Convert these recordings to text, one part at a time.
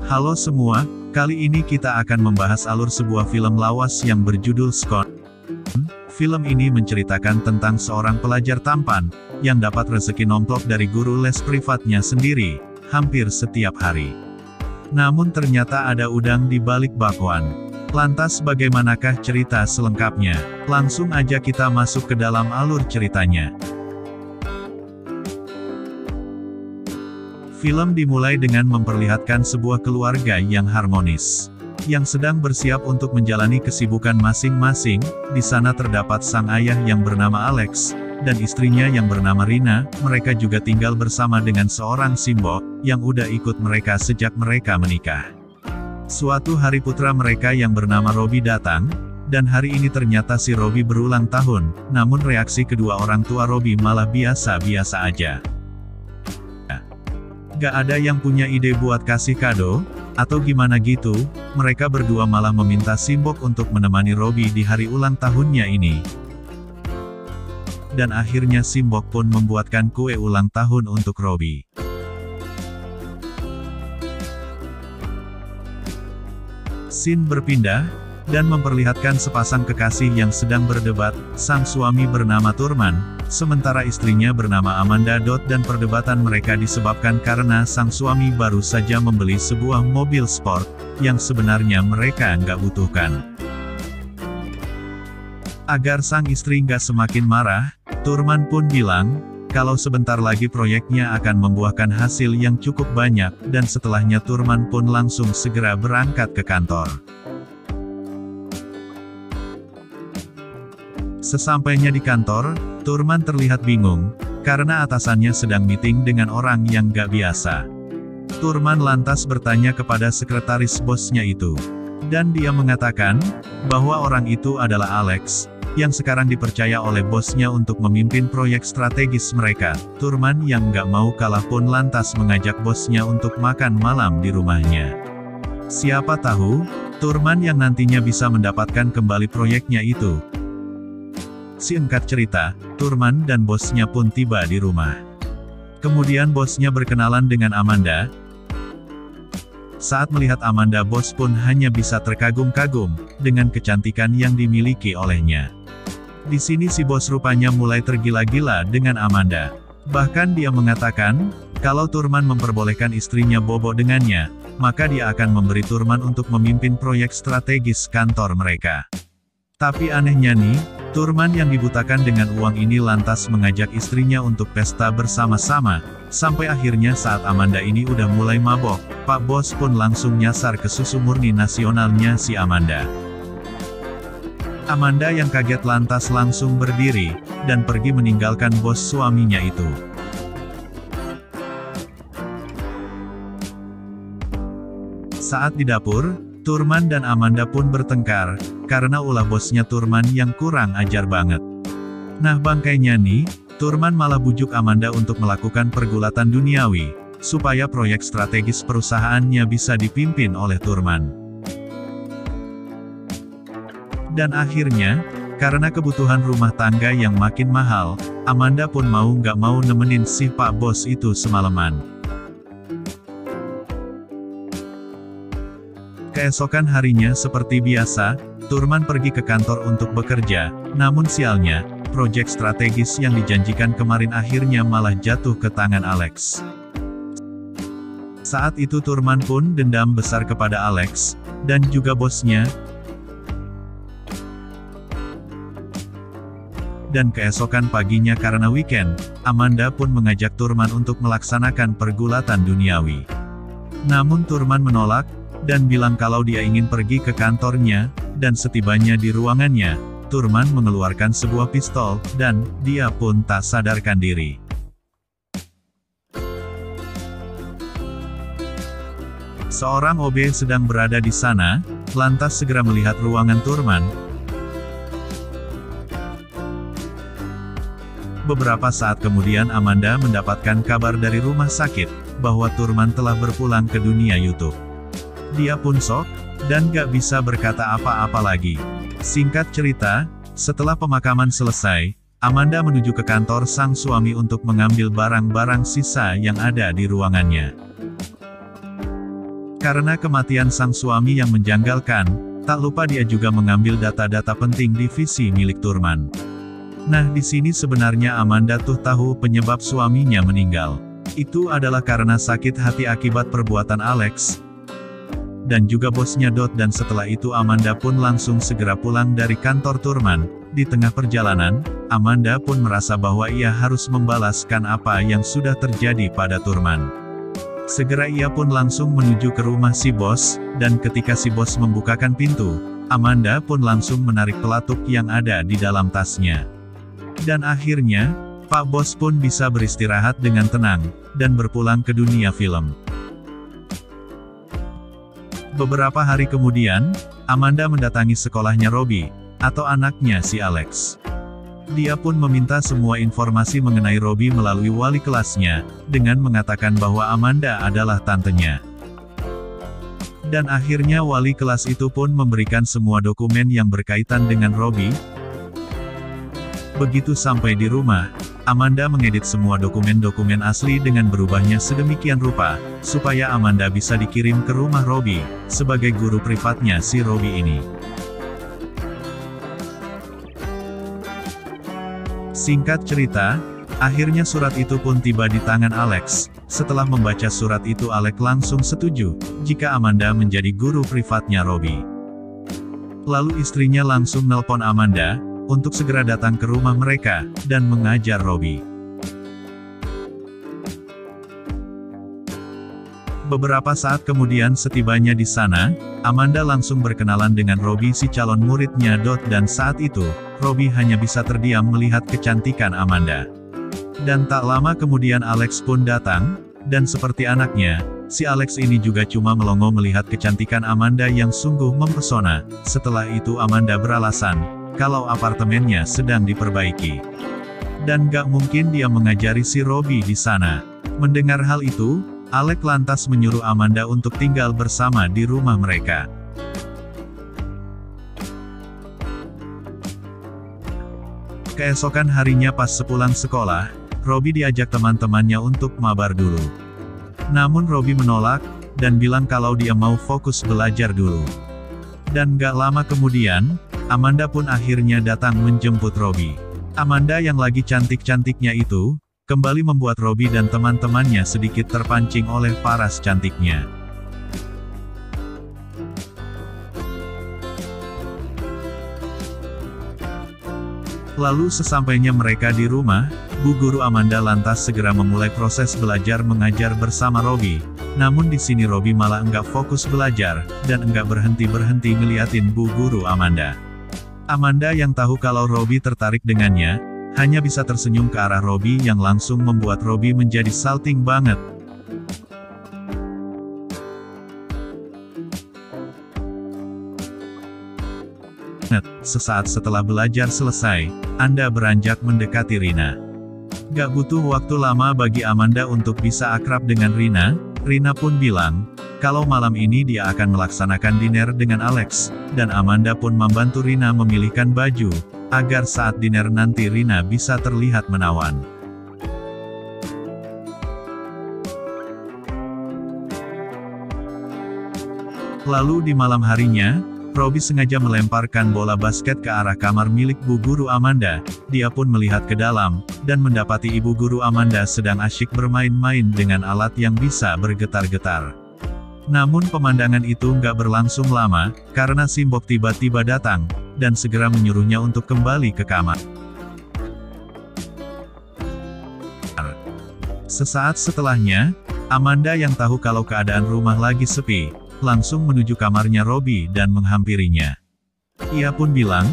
Halo semua, kali ini kita akan membahas alur sebuah film lawas yang berjudul Scone. Film ini menceritakan tentang seorang pelajar tampan, yang dapat rezeki nomplok dari guru les privatnya sendiri, hampir setiap hari. Namun ternyata ada udang di balik bakwan. Lantas bagaimanakah cerita selengkapnya? Langsung aja kita masuk ke dalam alur ceritanya. Film dimulai dengan memperlihatkan sebuah keluarga yang harmonis, yang sedang bersiap untuk menjalani kesibukan masing-masing. Di sana terdapat sang ayah yang bernama Alex, dan istrinya yang bernama Rina. Mereka juga tinggal bersama dengan seorang simbok, yang udah ikut mereka sejak mereka menikah. Suatu hari putra mereka yang bernama Robbie datang, dan hari ini ternyata si Robbie berulang tahun, namun reaksi kedua orang tua Robbie malah biasa-biasa aja. Gak ada yang punya ide buat kasih kado, atau gimana gitu, mereka berdua malah meminta simbok untuk menemani Robbie di hari ulang tahunnya ini. Dan akhirnya simbok pun membuatkan kue ulang tahun untuk Robbie. Scene berpindah, dan memperlihatkan sepasang kekasih yang sedang berdebat. Sang suami bernama Thurman, sementara istrinya bernama Amanda. Dan perdebatan mereka disebabkan karena sang suami baru saja membeli sebuah mobil sport, yang sebenarnya mereka nggak butuhkan. Agar sang istri nggak semakin marah, Thurman pun bilang, kalau sebentar lagi proyeknya akan membuahkan hasil yang cukup banyak, dan setelahnya Thurman pun langsung segera berangkat ke kantor. Sesampainya di kantor, Thurman terlihat bingung, karena atasannya sedang meeting dengan orang yang gak biasa. Thurman lantas bertanya kepada sekretaris bosnya itu. Dan dia mengatakan, bahwa orang itu adalah Alex, yang sekarang dipercaya oleh bosnya untuk memimpin proyek strategis mereka. Thurman yang gak mau kalah pun lantas mengajak bosnya untuk makan malam di rumahnya. Siapa tahu, Thurman yang nantinya bisa mendapatkan kembali proyeknya itu. Singkat cerita, Thurman dan bosnya pun tiba di rumah. Kemudian bosnya berkenalan dengan Amanda. Saat melihat Amanda, bos pun hanya bisa terkagum-kagum dengan kecantikan yang dimiliki olehnya. Di sini si bos rupanya mulai tergila-gila dengan Amanda. Bahkan dia mengatakan, kalau Thurman memperbolehkan istrinya bobo dengannya, maka dia akan memberi Thurman untuk memimpin proyek strategis kantor mereka. Tapi anehnya nih, Thurman yang dibutakan dengan uang ini lantas mengajak istrinya untuk pesta bersama-sama, sampai akhirnya saat Amanda ini udah mulai mabok, Pak Bos pun langsung nyasar ke susu murni nasionalnya si Amanda. Amanda yang kaget lantas langsung berdiri, dan pergi meninggalkan bos suaminya itu. Saat di dapur, Thurman dan Amanda pun bertengkar, karena ulah bosnya Thurman yang kurang ajar banget. Nah bangkainya nih, Thurman malah bujuk Amanda untuk melakukan pergulatan duniawi, supaya proyek strategis perusahaannya bisa dipimpin oleh Thurman. Dan akhirnya, karena kebutuhan rumah tangga yang makin mahal, Amanda pun mau nggak mau nemenin si Pak Bos itu semalaman. Keesokan harinya seperti biasa, Thurman pergi ke kantor untuk bekerja, namun sialnya, proyek strategis yang dijanjikan kemarin akhirnya malah jatuh ke tangan Alex. Saat itu Thurman pun dendam besar kepada Alex, dan juga bosnya. Dan keesokan paginya karena weekend, Amanda pun mengajak Thurman untuk melaksanakan pergulatan duniawi. Namun Thurman menolak, dan bilang kalau dia ingin pergi ke kantornya, dan setibanya di ruangannya, Thurman mengeluarkan sebuah pistol, dan dia pun tak sadarkan diri. Seorang OB sedang berada di sana, lantas segera melihat ruangan Thurman. Beberapa saat kemudian Amanda mendapatkan kabar dari rumah sakit, bahwa Thurman telah berpulang ke dunia YouTube. Dia pun shock, dan gak bisa berkata apa-apa lagi. Singkat cerita, setelah pemakaman selesai, Amanda menuju ke kantor sang suami untuk mengambil barang-barang sisa yang ada di ruangannya. Karena kematian sang suami yang menjanggalkan, tak lupa dia juga mengambil data-data penting divisi milik Thurman. Nah, di sini sebenarnya Amanda tuh tahu penyebab suaminya meninggal. Itu adalah karena sakit hati akibat perbuatan Alex dan juga bosnya Dot, dan setelah itu Amanda pun langsung segera pulang dari kantor Thurman. Di tengah perjalanan, Amanda pun merasa bahwa ia harus membalaskan apa yang sudah terjadi pada Thurman. Segera ia pun langsung menuju ke rumah si bos, dan ketika si bos membukakan pintu, Amanda pun langsung menarik pelatuk yang ada di dalam tasnya. Dan akhirnya, Pak Bos pun bisa beristirahat dengan tenang, dan berpulang ke dunia film. Beberapa hari kemudian, Amanda mendatangi sekolahnya Robbie, atau anaknya si Alex. Dia pun meminta semua informasi mengenai Robbie melalui wali kelasnya, dengan mengatakan bahwa Amanda adalah tantenya. Dan akhirnya wali kelas itu pun memberikan semua dokumen yang berkaitan dengan Robbie. Begitu sampai di rumah, Amanda mengedit semua dokumen-dokumen asli dengan berubahnya sedemikian rupa, supaya Amanda bisa dikirim ke rumah Robbie, sebagai guru privatnya si Robbie ini. Singkat cerita, akhirnya surat itu pun tiba di tangan Alex. Setelah membaca surat itu, Alex langsung setuju, jika Amanda menjadi guru privatnya Robbie. Lalu istrinya langsung nelpon Amanda, untuk segera datang ke rumah mereka, dan mengajar Robbie. Beberapa saat kemudian setibanya di sana, Amanda langsung berkenalan dengan Robbie si calon muridnya Dot, dan saat itu, Robbie hanya bisa terdiam melihat kecantikan Amanda. Dan tak lama kemudian Alex pun datang, dan seperti anaknya, si Alex ini juga cuma melongo melihat kecantikan Amanda yang sungguh mempesona. Setelah itu Amanda beralasan, kalau apartemennya sedang diperbaiki. Dan gak mungkin dia mengajari si Robbie di sana. Mendengar hal itu, Alex lantas menyuruh Amanda untuk tinggal bersama di rumah mereka. Keesokan harinya pas sepulang sekolah, Robbie diajak teman-temannya untuk mabar dulu. Namun Robbie menolak, dan bilang kalau dia mau fokus belajar dulu. Dan gak lama kemudian, Amanda pun akhirnya datang menjemput Robbie. Amanda yang lagi cantik-cantiknya itu, kembali membuat Robbie dan teman-temannya sedikit terpancing oleh paras cantiknya. Lalu sesampainya mereka di rumah, Bu Guru Amanda lantas segera memulai proses belajar mengajar bersama Robbie. Namun di sini Robbie malah enggak fokus belajar, dan enggak berhenti-berhenti ngeliatin Bu Guru Amanda. Amanda yang tahu kalau Robbie tertarik dengannya, hanya bisa tersenyum ke arah Robbie yang langsung membuat Robbie menjadi salting banget. Sesaat setelah belajar selesai, Anda beranjak mendekati Rina. Gak butuh waktu lama bagi Amanda untuk bisa akrab dengan Rina. Rina pun bilang, kalau malam ini dia akan melaksanakan dinner dengan Alex, dan Amanda pun membantu Rina memilihkan baju, agar saat dinner nanti Rina bisa terlihat menawan. Lalu di malam harinya, Robbie sengaja melemparkan bola basket ke arah kamar milik Bu Guru Amanda. Dia pun melihat ke dalam, dan mendapati Ibu Guru Amanda sedang asyik bermain-main dengan alat yang bisa bergetar-getar. Namun pemandangan itu nggak berlangsung lama, karena Simbok tiba-tiba datang, dan segera menyuruhnya untuk kembali ke kamar. Sesaat setelahnya, Amanda yang tahu kalau keadaan rumah lagi sepi, langsung menuju kamarnya Robbie dan menghampirinya. Ia pun bilang,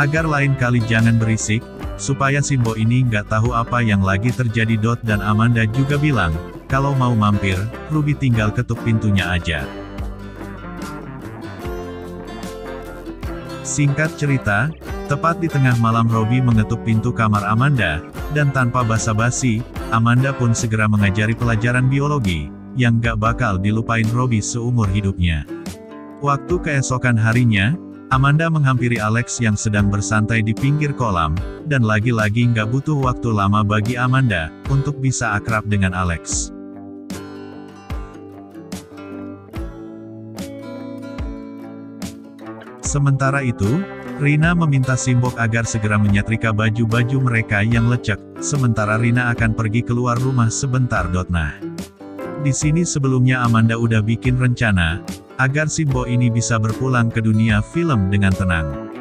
agar lain kali jangan berisik, supaya Simbo ini nggak tahu apa yang lagi terjadi. Dot dan Amanda juga bilang, kalau mau mampir, Ruby tinggal ketuk pintunya aja. Singkat cerita, tepat di tengah malam Robbie mengetuk pintu kamar Amanda, dan tanpa basa-basi, Amanda pun segera mengajari pelajaran biologi, yang gak bakal dilupain Robbie seumur hidupnya. Waktu keesokan harinya, Amanda menghampiri Alex yang sedang bersantai di pinggir kolam, dan lagi-lagi gak butuh waktu lama bagi Amanda, untuk bisa akrab dengan Alex. Sementara itu, Rina meminta Simbok agar segera menyetrika baju-baju mereka yang lecek, sementara Rina akan pergi keluar rumah sebentar. Nah, di sini sebelumnya Amanda udah bikin rencana, agar Simbok ini bisa berpulang ke dunia film dengan tenang.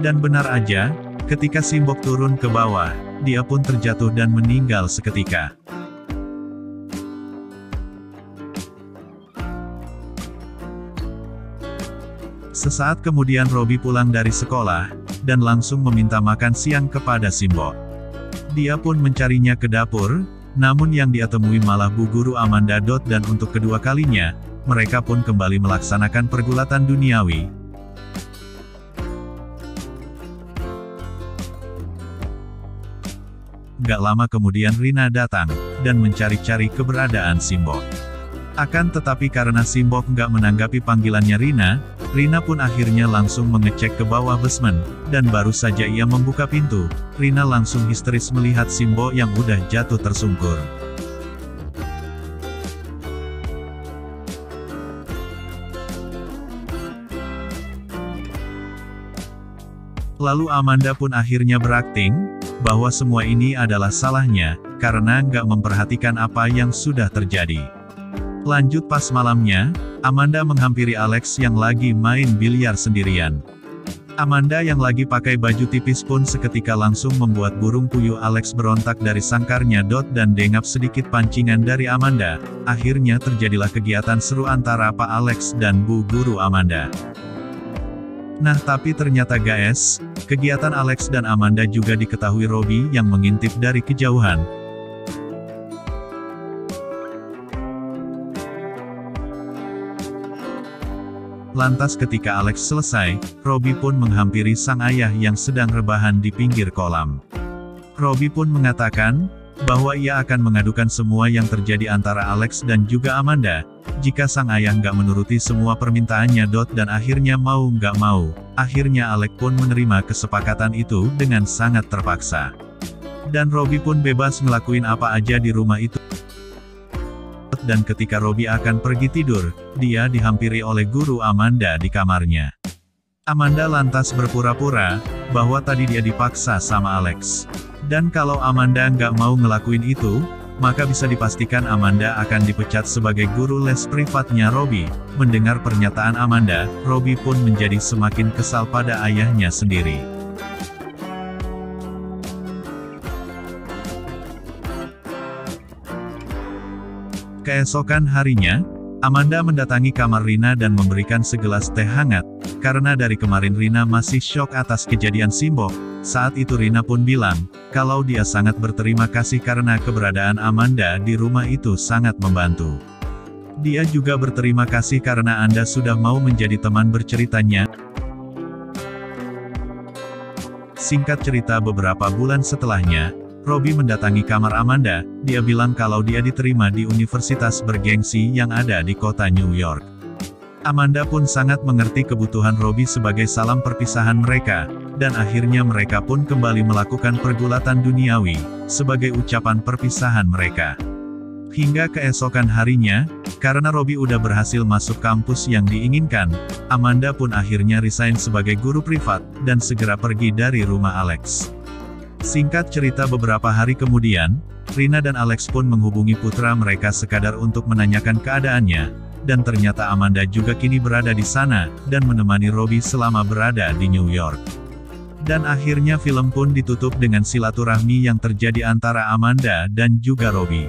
Dan benar aja, ketika Simbok turun ke bawah, dia pun terjatuh dan meninggal seketika. Sesaat kemudian Robby pulang dari sekolah, dan langsung meminta makan siang kepada Simbok. Dia pun mencarinya ke dapur, namun yang dia temui malah Bu Guru Amanda. Dan untuk kedua kalinya, mereka pun kembali melaksanakan pergulatan duniawi. Gak lama kemudian Rina datang, dan mencari-cari keberadaan Simbok. Akan tetapi karena Simbok nggak menanggapi panggilannya Rina pun akhirnya langsung mengecek ke bawah basement, dan baru saja ia membuka pintu, Rina langsung histeris melihat Simbok yang udah jatuh tersungkur. Lalu Amanda pun akhirnya berakting, bahwa semua ini adalah salahnya, karena nggak memperhatikan apa yang sudah terjadi. Lanjut pas malamnya, Amanda menghampiri Alex yang lagi main biliar sendirian. Amanda yang lagi pakai baju tipis pun seketika langsung membuat burung puyuh Alex berontak dari sangkarnya. Dan dengap sedikit pancingan dari Amanda, akhirnya terjadilah kegiatan seru antara Pak Alex dan Bu Guru Amanda. Nah tapi ternyata guys, kegiatan Alex dan Amanda juga diketahui Robby yang mengintip dari kejauhan. Lantas ketika Alex selesai, Robby pun menghampiri sang ayah yang sedang rebahan di pinggir kolam. Robby pun mengatakan, bahwa ia akan mengadukan semua yang terjadi antara Alex dan juga Amanda, jika sang ayah nggak menuruti semua permintaannya. Dan akhirnya mau nggak mau, akhirnya Alex pun menerima kesepakatan itu dengan sangat terpaksa. Dan Robby pun bebas ngelakuin apa aja di rumah itu. Dan ketika Robby akan pergi tidur, dia dihampiri oleh Guru Amanda di kamarnya. Amanda lantas berpura-pura, bahwa tadi dia dipaksa sama Alex. Dan kalau Amanda nggak mau ngelakuin itu, maka bisa dipastikan Amanda akan dipecat sebagai guru les privatnya Robby. Mendengar pernyataan Amanda, Robby pun menjadi semakin kesal pada ayahnya sendiri. Keesokan harinya, Amanda mendatangi kamar Rina dan memberikan segelas teh hangat, karena dari kemarin Rina masih syok atas kejadian Simbok. Saat itu Rina pun bilang, kalau dia sangat berterima kasih karena keberadaan Amanda di rumah itu sangat membantu. Dia juga berterima kasih karena Anda sudah mau menjadi teman berceritanya. Singkat cerita beberapa bulan setelahnya, Robby mendatangi kamar Amanda. Dia bilang kalau dia diterima di universitas bergengsi yang ada di kota New York. Amanda pun sangat mengerti kebutuhan Robby sebagai salam perpisahan mereka, dan akhirnya mereka pun kembali melakukan pergulatan duniawi, sebagai ucapan perpisahan mereka. Hingga keesokan harinya, karena Robby udah berhasil masuk kampus yang diinginkan, Amanda pun akhirnya resign sebagai guru privat, dan segera pergi dari rumah Alex. Singkat cerita beberapa hari kemudian, Rina dan Alex pun menghubungi putra mereka sekadar untuk menanyakan keadaannya, dan ternyata Amanda juga kini berada di sana, dan menemani Robby selama berada di New York. Dan akhirnya film pun ditutup dengan silaturahmi yang terjadi antara Amanda dan juga Robby.